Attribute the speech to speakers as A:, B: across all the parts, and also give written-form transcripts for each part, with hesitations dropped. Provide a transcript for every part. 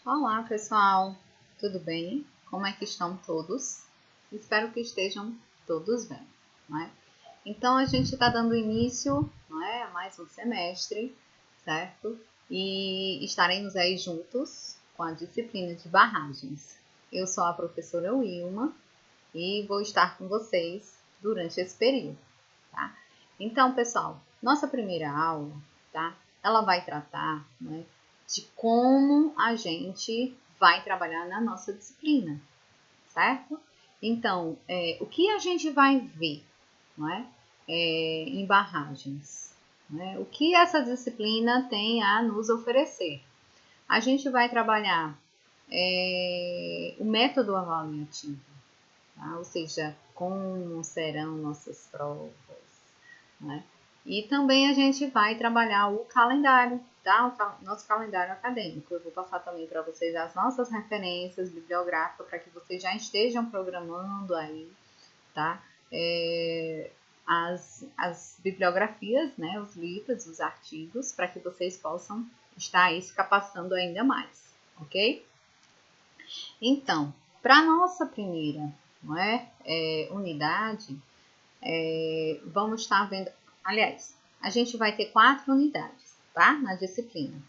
A: Olá, pessoal, tudo bem? Como é que estão todos? Espero que estejam todos bem, não é? Então, a gente está dando início, não é, a mais um semestre, certo? E estaremos aí juntos com a disciplina de barragens. Eu sou a professora Wilma e vou estar com vocês durante esse período, tá? Então, pessoal, nossa primeira aula, tá? Ela vai tratar, né, de como a gente vai trabalhar na nossa disciplina, certo? Então, o que a gente vai ver, não é? Em barragens, né? O que essa disciplina tem a nos oferecer? A gente vai trabalhar o método avaliativo, tá? Ou seja, como serão nossas provas, né? E também a gente vai trabalhar o calendário, tá? O nosso calendário acadêmico. Eu vou passar também para vocês as nossas referências bibliográficas para que vocês já estejam programando aí, tá? As bibliografias, né? Os livros, os artigos, para que vocês possam estar aí se capacitando ainda mais, ok? Então, para a nossa primeira, não unidade, vamos estar vendo. Aliás, a gente vai ter 4 unidades, tá? Na disciplina.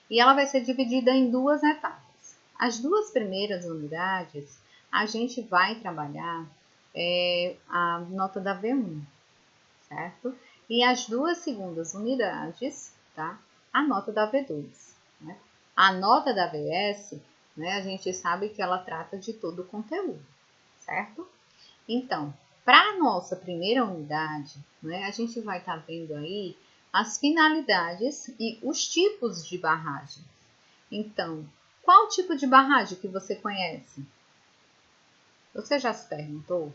A: E ela vai ser dividida em 2 etapas. As 2 primeiras unidades, a gente vai trabalhar a nota da V1, certo? E as 2 segundas unidades, tá? A nota da V2, né? A nota da VS, né? A gente sabe que ela trata de todo o conteúdo, certo? Então, para a nossa primeira unidade, né, a gente vai estar vendo aí as finalidades e os tipos de barragem. Então, qual tipo de barragem que você conhece? Você já se perguntou?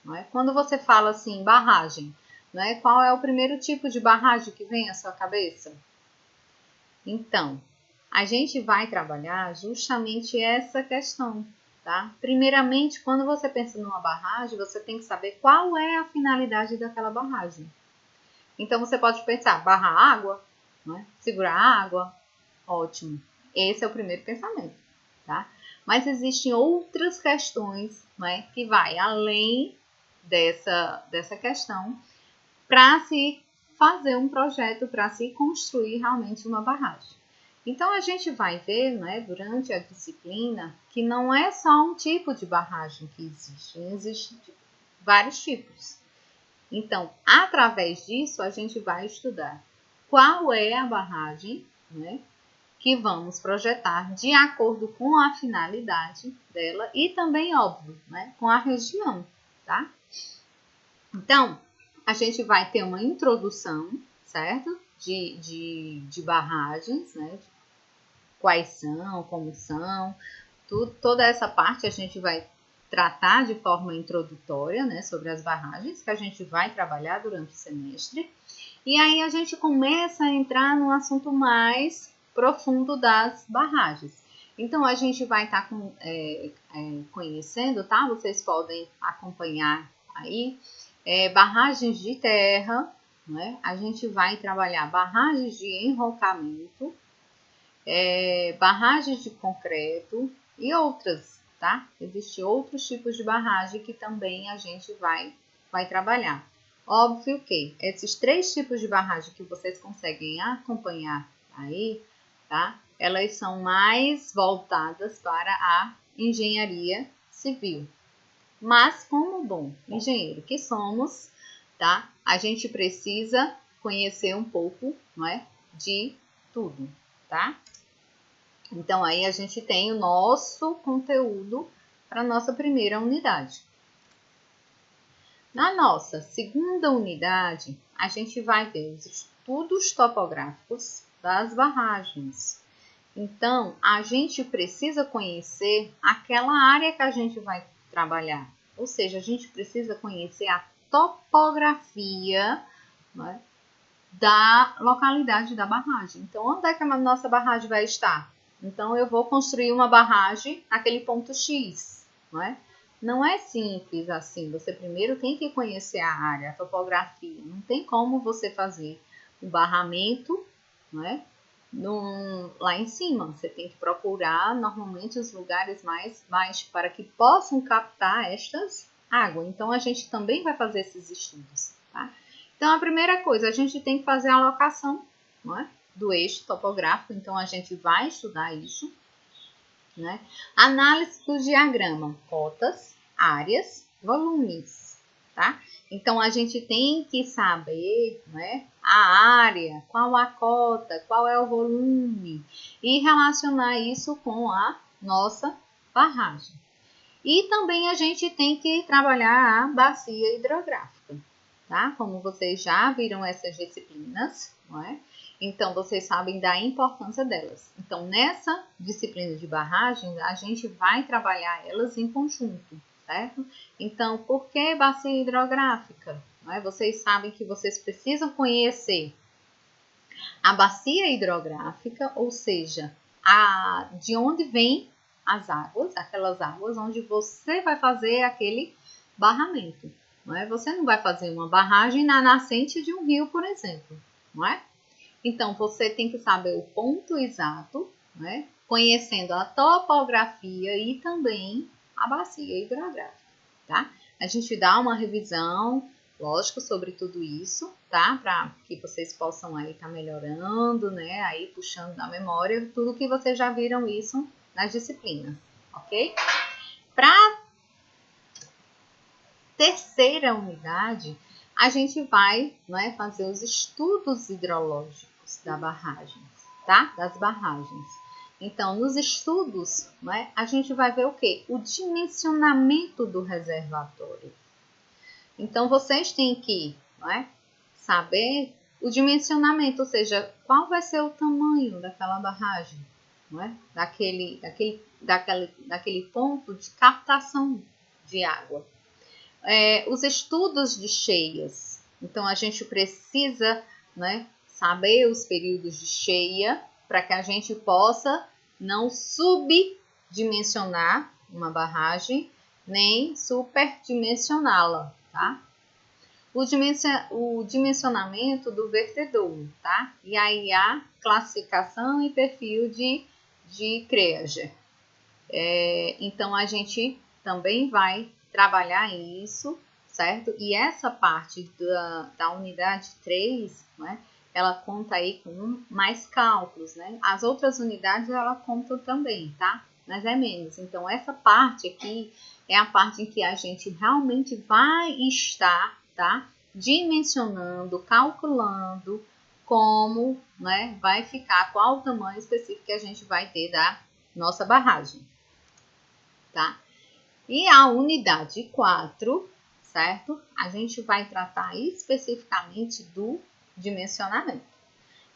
A: Não é? Quando você fala assim, barragem, não é? Qual é o primeiro tipo de barragem que vem à sua cabeça? Então, a gente vai trabalhar justamente essa questão, tá? Primeiramente, quando você pensa numa barragem, você tem que saber qual é a finalidade daquela barragem. Então, você pode pensar, barrar água, né? Segurar água, ótimo. Esse é o primeiro pensamento, tá? Mas existem outras questões, né, que vai além dessa questão para se fazer um projeto, para se construir realmente uma barragem. Então, a gente vai ver, né, durante a disciplina, que não é só um tipo de barragem que existe, existem vários tipos. Então, através disso, a gente vai estudar qual é a barragem, né, que vamos projetar de acordo com a finalidade dela e também, óbvio, né, com a região, tá? Então, a gente vai ter uma introdução, certo? De barragens, né? Quais são, como são, toda essa parte a gente vai tratar de forma introdutória, né? Sobre as barragens que a gente vai trabalhar durante o semestre. E aí a gente começa a entrar num assunto mais profundo das barragens. Então, a gente vai estar conhecendo, tá? Vocês podem acompanhar aí barragens de terra, né? A gente vai trabalhar barragens de enrocamento, barragens de concreto e outras, tá? Existem outros tipos de barragem que também a gente vai trabalhar. Óbvio que esses 3 tipos de barragem que vocês conseguem acompanhar aí, tá? Elas são mais voltadas para a engenharia civil. Mas, como bom engenheiro que somos, tá? A gente precisa conhecer um pouco, não é? De tudo, tá? Então, aí a gente tem o nosso conteúdo para a nossa primeira unidade. Na nossa segunda unidade, a gente vai ver os estudos topográficos das barragens. Então, a gente precisa conhecer aquela área que a gente vai trabalhar. Ou seja, a gente precisa conhecer a topografia, né, da localidade da barragem. Então, onde é que a nossa barragem vai estar? Então, eu vou construir uma barragem naquele ponto X, não é? Não é simples assim. Você primeiro tem que conhecer a área, a topografia. Não tem como você fazer o barramento, não é? lá em cima. Você tem que procurar normalmente os lugares mais baixos para que possam captar estas águas. Então, a gente também vai fazer esses estudos, tá? Então, a primeira coisa, a gente tem que fazer a alocação, não é, do eixo topográfico. Então, a gente vai estudar isso, né? Análise do diagrama, cotas, áreas, volumes, tá? Então, a gente tem que saber, né, a área, qual a cota, qual é o volume e relacionar isso com a nossa barragem. E também a gente tem que trabalhar a bacia hidrográfica, tá? Como vocês já viram essas disciplinas, não é? Então, vocês sabem da importância delas. Então, nessa disciplina de barragem, a gente vai trabalhar elas em conjunto, certo? Então, por que bacia hidrográfica? Não é? Vocês sabem que vocês precisam conhecer a bacia hidrográfica, ou seja, de onde vêm as águas, aquelas águas onde você vai fazer aquele barramento. Não é? Você não vai fazer uma barragem na nascente de um rio, por exemplo, não é? Então, você tem que saber o ponto exato, né? Conhecendo a topografia e também a bacia hidrográfica, tá? A gente dá uma revisão, lógico, sobre tudo isso, tá? Para que vocês possam aí estar melhorando, né? Aí puxando da memória tudo que vocês já viram isso nas disciplinas, ok? Para terceira unidade, a gente vai, né, fazer os estudos hidrológicos da barragem, tá? Das barragens. Então, nos estudos, né, a gente vai ver o quê? O dimensionamento do reservatório. Então, vocês têm que, né, saber o dimensionamento, ou seja, qual vai ser o tamanho daquela barragem, não é? Daquele ponto de captação de água. Os estudos de cheias. Então, a gente precisa, né, saber os períodos de cheia para que a gente possa não subdimensionar uma barragem, nem superdimensioná-la, tá? O dimensionamento do vertedouro, tá? E aí a classificação e perfil de Kreuger. Então, a gente também vai trabalhar isso, certo? E essa parte da unidade 3, né, ela conta aí com mais cálculos, né? As outras unidades, ela conta também, tá? Mas é menos. Então, essa parte aqui é a parte em que a gente realmente vai estar, tá? Dimensionando, calculando como, né, vai ficar, qual o tamanho específico que a gente vai ter da nossa barragem, tá? E a unidade 4, certo? A gente vai tratar especificamente do dimensionamento.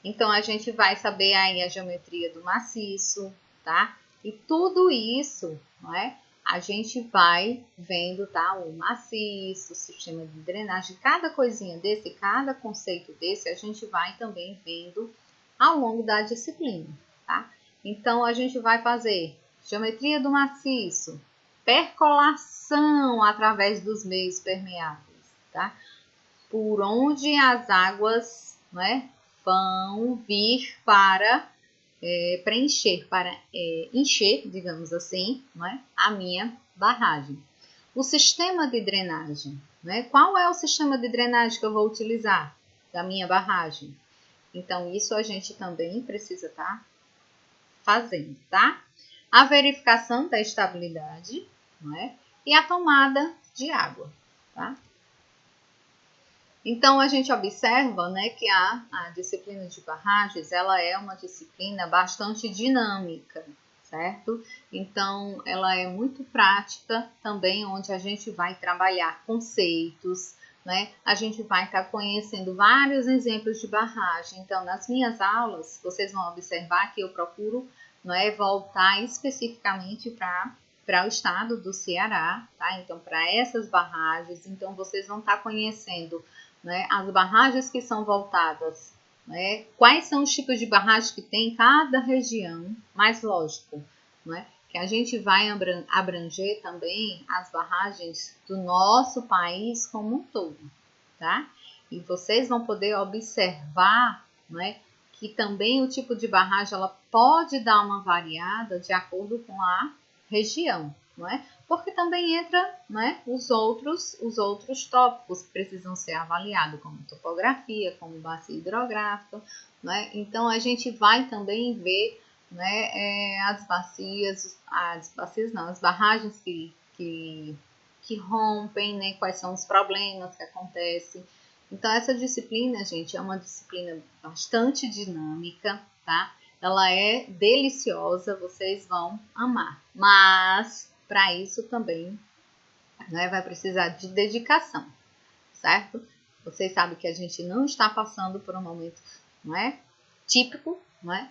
A: Então, a gente vai saber aí a geometria do maciço, tá? E tudo isso, não é? A gente vai vendo, tá? O maciço, o sistema de drenagem, cada coisinha desse, cada conceito desse, a gente vai também vendo ao longo da disciplina, tá? Então, a gente vai fazer geometria do maciço, percolação através dos meios permeáveis, tá? Por onde as águas, né, vão vir para preencher, para encher, digamos assim, né, a minha barragem. O sistema de drenagem, né? Qual é o sistema de drenagem que eu vou utilizar da minha barragem? Então, isso a gente também precisa estar fazendo, tá? A verificação da estabilidade, né? E a tomada de água, tá? Então, a gente observa, né, que a disciplina de barragens, ela é uma disciplina bastante dinâmica, certo? Então, ela é muito prática também, onde a gente vai trabalhar conceitos, né? A gente vai estar conhecendo vários exemplos de barragem. Então, nas minhas aulas, vocês vão observar que eu procuro, né, voltar especificamente para o estado do Ceará, tá? Então, para essas barragens, então vocês vão estar conhecendo, né, as barragens que são voltadas, né, quais são os tipos de barragens que tem em cada região, mais lógico, né, que a gente vai abranger também as barragens do nosso país como um todo, tá? E vocês vão poder observar, né, que também o tipo de barragem ela pode dar uma variada de acordo com a região, não é? Porque também entra, né, os outros tópicos que precisam ser avaliados, como topografia, como bacia hidrográfica, né? Então a gente vai também ver, né, as barragens que rompem, né, quais são os problemas que acontecem. Então essa disciplina, gente, é uma disciplina bastante dinâmica, tá? Ela é deliciosa, vocês vão amar. Mas para isso também, né, vai precisar de dedicação, certo? Vocês sabem que a gente não está passando por um momento, não é, típico, não é?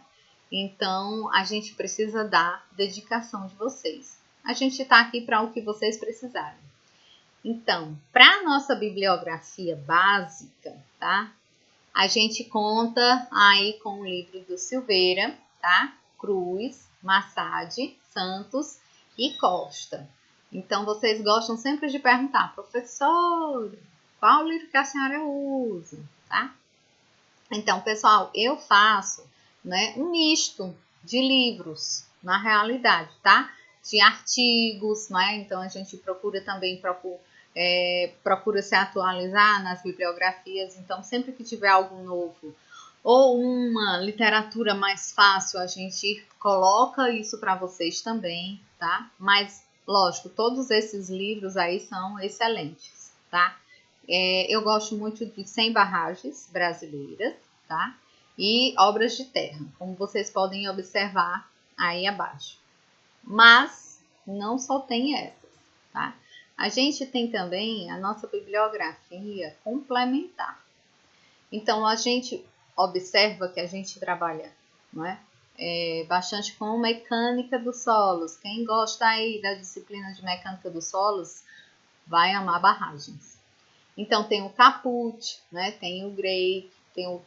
A: Então a gente precisa da dedicação de vocês. A gente está aqui para o que vocês precisarem. Então, para nossa bibliografia básica, tá? A gente conta aí com o livro do Silveira, tá? Cruz, Massad, Santos e Costa. Então, vocês gostam sempre de perguntar, professor, qual livro que a senhora usa, tá? Então, pessoal, eu faço, né, um misto de livros, na realidade, tá? De artigos, né? Então, a gente procura também procura se atualizar nas bibliografias. Então, sempre que tiver algo novo ou uma literatura mais fácil, a gente coloca isso para vocês também, tá? Mas, lógico, todos esses livros aí são excelentes, tá? Eu gosto muito de 100 barragens brasileiras, tá? E obras de terra, como vocês podem observar aí abaixo. Mas não só tem essas, tá? A gente tem também a nossa bibliografia complementar. Então, a gente observa que a gente trabalha, não é? Bastante com mecânica dos solos. Quem gosta aí da disciplina de mecânica dos solos vai amar barragens. Então, tem o Caput, né? Tem o Gray, tem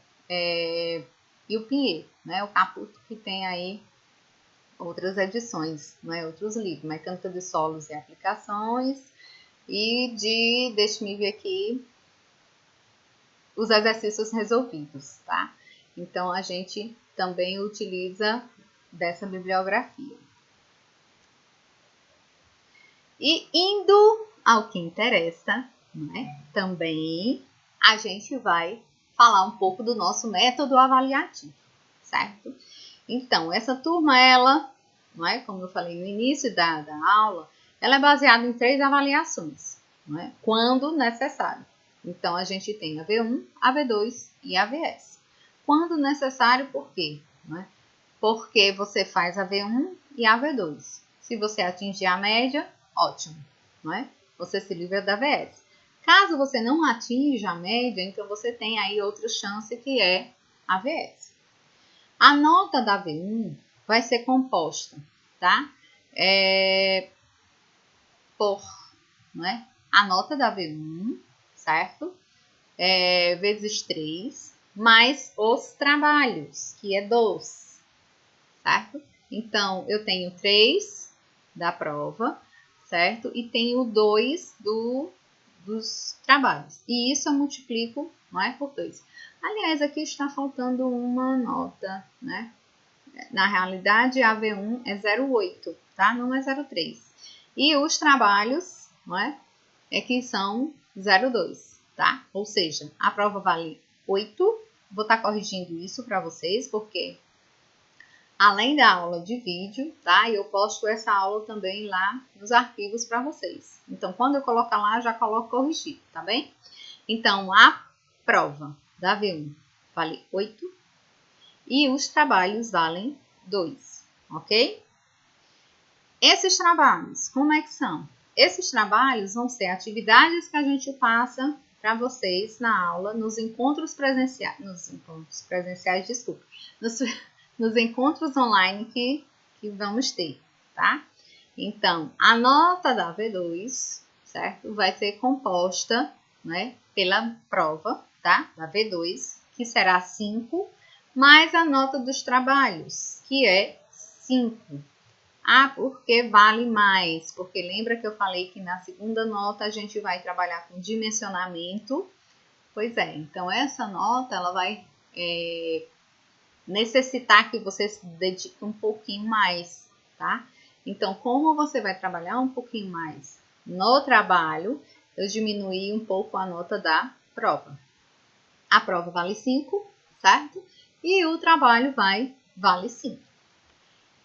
A: e o Pinheiro, né? O Caput que tem aí outras edições, né? Outros livros, Mecânica de Solos e Aplicações, e deixa-me ver aqui, os exercícios resolvidos, tá? Então, a gente também utiliza dessa bibliografia. E indo ao que interessa, né? Também a gente vai falar um pouco do nosso método avaliativo, certo? Então, essa turma, ela, não é, como eu falei no início da aula, ela é baseada em 3 avaliações, não é? Quando necessário. Então, a gente tem a V1, a V2 e a VS. Quando necessário, por quê? Não é? Porque você faz a V1 e a V2. Se você atingir a média, ótimo, não é? Você se livra da VS. Caso você não atinja a média, então você tem aí outra chance que é a VS. A nota da V1 vai ser composta, tá? Por, não é? A nota da V1, certo? Vezes 3, mais os trabalhos, que é 2, certo? Então, eu tenho 3 da prova, certo? E tenho 2 dos trabalhos. E isso eu multiplico, não é, por 2. Aliás, aqui está faltando uma nota, né? Na realidade, a V1 é 0,8, tá? Não é 0,3. E os trabalhos, não é? Que são 0,2, tá? Ou seja, a prova vale 8. Vou estar corrigindo isso para vocês, porque além da aula de vídeo, tá? Eu posto essa aula também lá nos arquivos para vocês. Então, quando eu colocar lá, já coloco corrigido, tá bem? Então, a prova da V1 vale 8 e os trabalhos valem 2, ok? Esses trabalhos, como é que são? Esses trabalhos vão ser atividades que a gente passa para vocês na aula, nos encontros presenciais, desculpa, nos encontros online que vamos ter, tá? Então, a nota da V2, certo? Vai ser composta, né, pela prova, tá? Da V2, que será 5, mais a nota dos trabalhos, que é 5. Ah, porque vale mais? Porque lembra que eu falei que na segunda nota a gente vai trabalhar com dimensionamento? Pois é, então essa nota ela vai necessitar que você se dedique um pouquinho mais, tá? Então, como você vai trabalhar um pouquinho mais no trabalho, eu diminuí um pouco a nota da prova. A prova vale 5, certo? E o trabalho vale 5.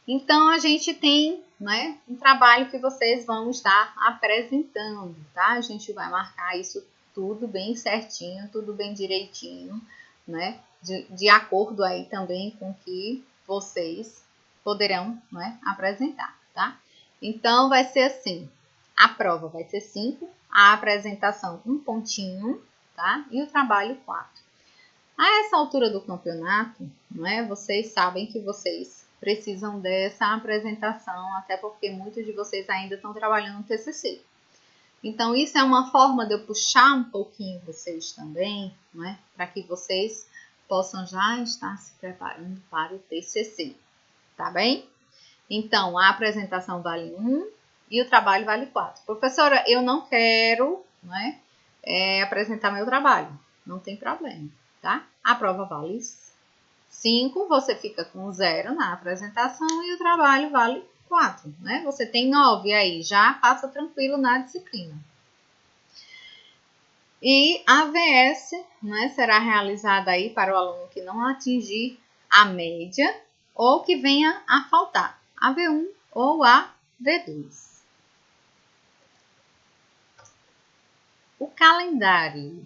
A: Então, a gente tem, né, um trabalho que vocês vão estar apresentando, tá? A gente vai marcar isso tudo bem certinho, tudo bem direitinho, né? De acordo aí também com o que vocês poderão, né, apresentar, tá? Então, vai ser assim, a prova vai ser 5, a apresentação 1 pontinho, tá? E o trabalho 4. A essa altura do campeonato, né, vocês sabem que vocês precisam dessa apresentação, até porque muitos de vocês ainda estão trabalhando no TCC. Então, isso é uma forma de eu puxar um pouquinho vocês também, né, para que vocês possam já estar se preparando para o TCC, tá bem? Então, a apresentação vale 1 e o trabalho vale 4. Professora, eu não quero, né, apresentar meu trabalho. Não tem problema, tá? A prova vale 5, você fica com 0 na apresentação e o trabalho vale 4, né? Você tem 9 aí, já passa tranquilo na disciplina. E a AVS, né, será realizada aí para o aluno que não atingir a média ou que venha a faltar a V1 ou a V2. O calendário,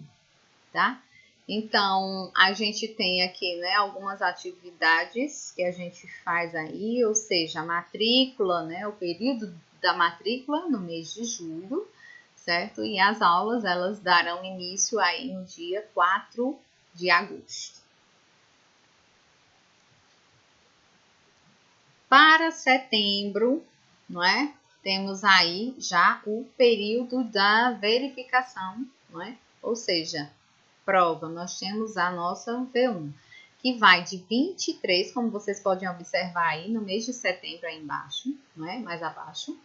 A: tá? Então, a gente tem aqui, né, algumas atividades que a gente faz aí, ou seja, a matrícula, né, o período da matrícula no mês de julho, certo? E as aulas, elas darão início aí no dia 4 de agosto. Para setembro, não é? Temos aí já o período da verificação, não é? Ou seja, prova, nós temos a nossa V1, que vai de 23, como vocês podem observar aí no mês de setembro aí embaixo, não é? Mais abaixo,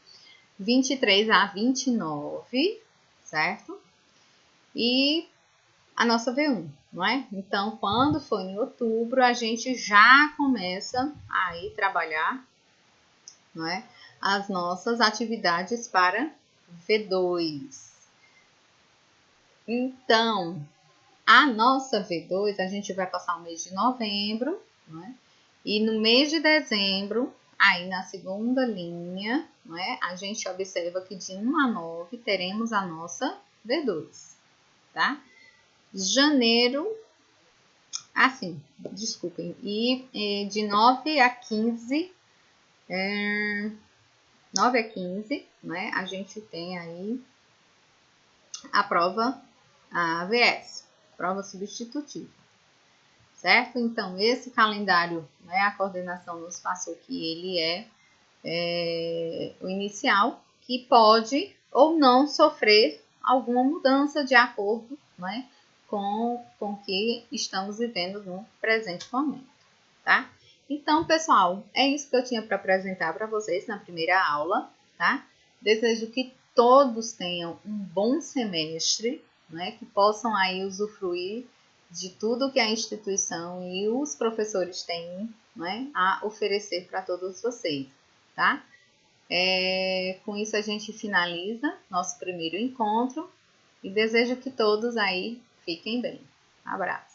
A: 23 a 29, certo? E a nossa V1, não é? Então, quando for em outubro, a gente já começa a ir trabalhar, não é? As nossas atividades para V2. Então, a nossa V2, a gente vai passar o mês de novembro, né? E no mês de dezembro, aí na segunda linha, né, a gente observa que de 1 a 9 teremos a nossa V2, tá? Janeiro, assim, desculpem, e de 9 a 15, 9 a 15, né, a gente tem aí a prova, a AVS, prova substitutiva, certo? Então, esse calendário, né, a coordenação nos passou que ele é o inicial, que pode ou não sofrer alguma mudança de acordo, né, com o que estamos vivendo no presente momento, tá? Então, pessoal, é isso que eu tinha para apresentar para vocês na primeira aula, tá? Desejo que todos tenham um bom semestre, né? Que possam aí usufruir de tudo que a instituição e os professores têm, né, a oferecer para todos vocês, tá? Com isso a gente finaliza nosso primeiro encontro e desejo que todos aí fiquem bem. Abraço!